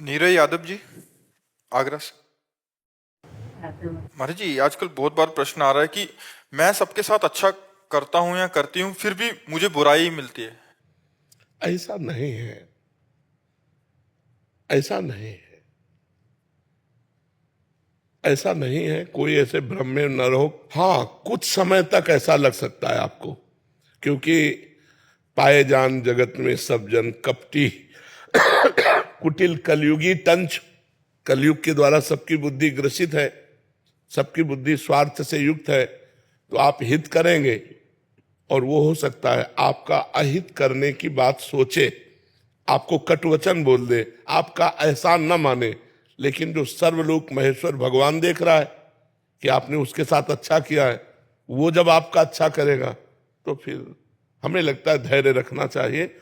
नीरज यादव जी, आगरा से। महाराज जी, आजकल बहुत बार प्रश्न आ रहा है कि मैं सबके साथ अच्छा करता हूं या करती हूँ, फिर भी मुझे बुराई मिलती है। ऐसा नहीं है, ऐसा नहीं है, ऐसा नहीं है। कोई ऐसे भ्रम में न रहो। हाँ, कुछ समय तक ऐसा लग सकता है आपको, क्योंकि पाए जान जगत में सब जन कपटी कुटिल कलयुगी तंच। कलयुग के द्वारा सबकी बुद्धि ग्रसित है, सबकी बुद्धि स्वार्थ से युक्त है। तो आप हित करेंगे और वो हो सकता है आपका अहित करने की बात सोचे, आपको कटुवचन बोल दे, आपका एहसान न माने। लेकिन जो सर्वलोक महेश्वर भगवान देख रहा है कि आपने उसके साथ अच्छा किया है, वो जब आपका अच्छा करेगा तो फिर हमें लगता है धैर्य रखना चाहिए।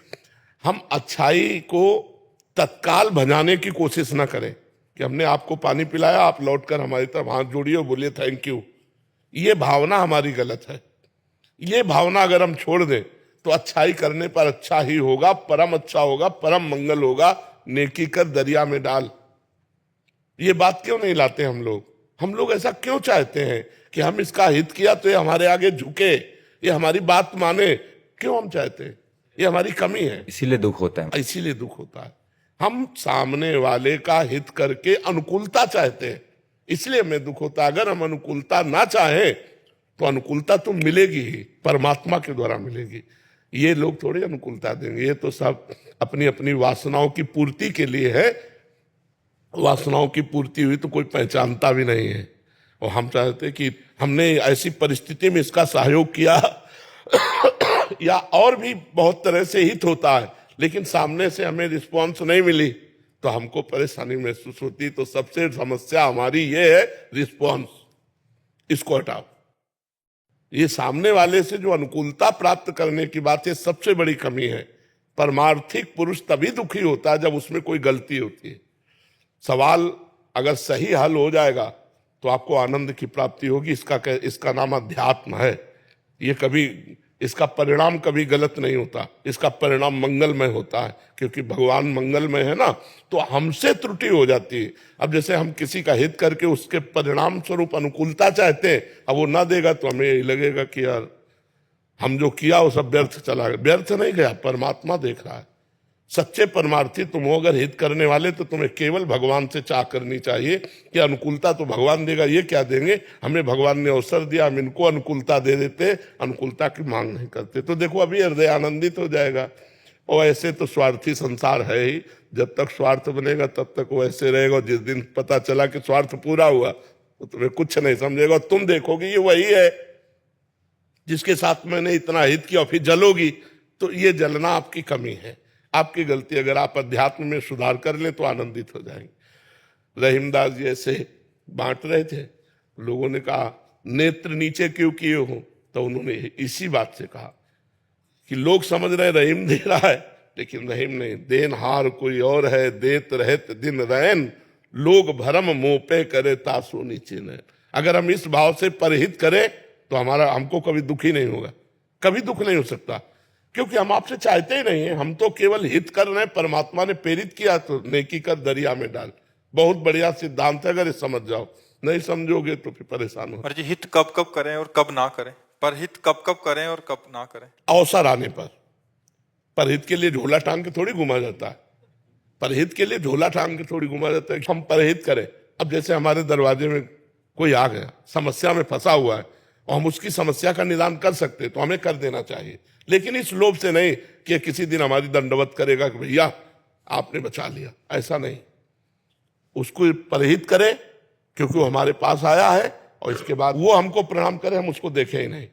हम अच्छाई को तत्काल भजाने की कोशिश ना करें कि हमने आपको पानी पिलाया, आप लौटकर हमारी तरफ हाथ जोड़िए और बोलिए थैंक यू। ये भावना हमारी गलत है। ये भावना अगर हम छोड़ दें तो अच्छाई करने पर अच्छा ही होगा, परम अच्छा होगा, परम मंगल होगा। नेकी कर दरिया में डाल, ये बात क्यों नहीं लाते हम लोग? हम लोग ऐसा क्यों चाहते हैं कि हम इसका हित किया तो ये हमारे आगे झुके, ये हमारी बात माने? क्यों हम चाहते हैं? ये हमारी कमी है, इसीलिए दुख होता है। इसीलिए दुख होता है। हम सामने वाले का हित करके अनुकूलता चाहते हैं, इसलिए हमें दुख होता है। अगर हम अनुकूलता ना चाहें तो अनुकूलता तो मिलेगी ही, परमात्मा के द्वारा मिलेगी। ये लोग थोड़ी अनुकूलता देंगे, ये तो सब अपनी अपनी वासनाओं की पूर्ति के लिए है। वासनाओं की पूर्ति हुई तो कोई पहचानता भी नहीं है। और हम चाहते कि हमने ऐसी परिस्थिति में इसका सहयोग किया या और भी बहुत तरह से हित होता है, लेकिन सामने से हमें रिस्पॉन्स नहीं मिली तो हमको परेशानी महसूस होती। तो सबसे समस्या हमारी ये है रिस्पॉन्स, इसको हटाओ। ये सामने वाले से जो अनुकूलता प्राप्त करने की बात है, सबसे बड़ी कमी है। परमार्थिक पुरुष तभी दुखी होता है जब उसमें कोई गलती होती है। सवाल अगर सही हल हो जाएगा तो आपको आनंद की प्राप्ति होगी। इसका नाम अध्यात्म है। ये कभी, इसका परिणाम कभी गलत नहीं होता, इसका परिणाम मंगलमय होता है, क्योंकि भगवान मंगलमय है ना। तो हमसे त्रुटि हो जाती है। अब जैसे हम किसी का हित करके उसके परिणाम स्वरूप अनुकूलता चाहते हैं, अब वो ना देगा तो हमें यही लगेगा कि यार हम जो किया वो सब व्यर्थ चला गया। व्यर्थ नहीं गया, परमात्मा देख रहा है। सच्चे परमार्थी तुम हो अगर हित करने वाले, तो तुम्हें केवल भगवान से चाह करनी चाहिए कि अनुकूलता तो भगवान देगा। ये क्या देंगे, हमें भगवान ने अवसर दिया, हम इनको अनुकूलता दे देते, अनुकूलता की मांग नहीं करते। तो देखो अभी हृदय आनंदित हो जाएगा। और ऐसे तो स्वार्थी संसार है ही, जब तक स्वार्थ बनेगा तब तक वो ऐसे रहेगा। जिस दिन पता चला कि स्वार्थ पूरा हुआ तो तुम्हें कुछ नहीं समझेगा। तुम देखोगे ये वही है जिसके साथ मैंने इतना हित किया, फिर जलोगी। तो ये जलना आपकी कमी है, आपकी गलती। अगर आप अध्यात्म में सुधार कर लें तो आनंदित हो जाएंगे। रहीमदास जी ऐसे बांट रहे थे, लोगों ने कहा नेत्र नीचे क्यों किए हो, तो उन्होंने इसी बात से कहा कि लोग समझ रहे रहीम दे रहा है, लेकिन रहीम नहीं, देनहार कोई और है, देत रहत दिन रैन, लोग भरम मोह पे करे तासो नीचे न। अगर हम इस भाव से परहित करें तो हमको कभी दुखी नहीं होगा, कभी दुख नहीं हो सकता, क्योंकि हम आपसे चाहते ही नहीं है। हम तो केवल हित कर रहे हैं। परमात्मा ने प्रेरित किया तो नेकी कर दरिया में डाल। बहुत बढ़िया सिद्धांत है, अगर ये समझ जाओ। नहीं समझोगे तो फिर परेशान हो। महाराज जी, हित कब कब करें और कब ना करें? पर हित कब कब करें और कब ना करें? अवसर आने पर। परहित के लिए झोला टांग के थोड़ी घुमा जाता है, परहित के लिए झोला टांग के थोड़ी घुमा जाता है। हम परहित करें। अब जैसे हमारे दरवाजे में कोई आ गया, समस्या में फंसा हुआ है, और हम उसकी समस्या का निदान कर सकते तो हमें कर देना चाहिए। लेकिन इस लोभ से नहीं कि किसी दिन हमारी दंडवत करेगा कि भैया आपने बचा लिया, ऐसा नहीं। उसको परहित करे क्योंकि वो हमारे पास आया है, और इसके बाद वो हमको प्रणाम करे, हम उसको देखें ही नहीं,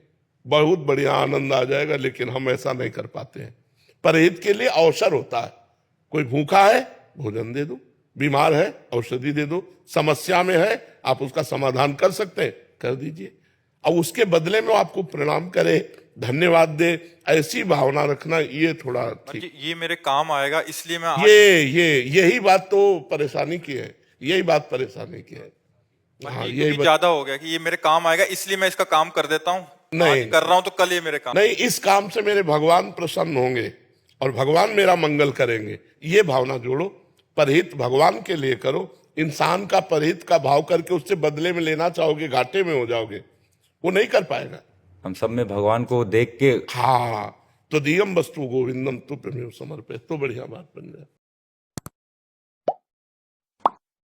बहुत बढ़िया आनंद आ जाएगा। लेकिन हम ऐसा नहीं कर पाते हैं। परहित के लिए अवसर होता है। कोई भूखा है, भोजन दे दो, बीमार है, औषधि दे दो, समस्या में है, आप उसका समाधान कर सकते हैं, कर दीजिए। और उसके बदले में आपको प्रणाम करे, धन्यवाद दे, ऐसी भावना रखना, ये थोड़ा ठीक। ये मेरे काम आएगा इसलिए मैं यही बात तो परेशानी की है, यही बात परेशानी की है। हाँ, यही ज्यादा हो गया कि ये मेरे काम आएगा इसलिए मैं इसका काम कर देता हूँ। नहीं कर रहा हूँ तो कल ये मेरे काम नहीं, इस काम से मेरे भगवान प्रसन्न होंगे और भगवान मेरा मंगल करेंगे, ये भावना जोड़ो। परहित भगवान के लिए करो। इंसान का परहित का भाव करके उससे बदले में लेना चाहोगे, घाटे में हो जाओगे, वो नहीं कर पाएगा। हम सब में भगवान को देख के हाँ, तो दियम वस्तु गोविंदम तुभ्यमेव समर्पयेत्, तो बढ़िया बात बन जाए।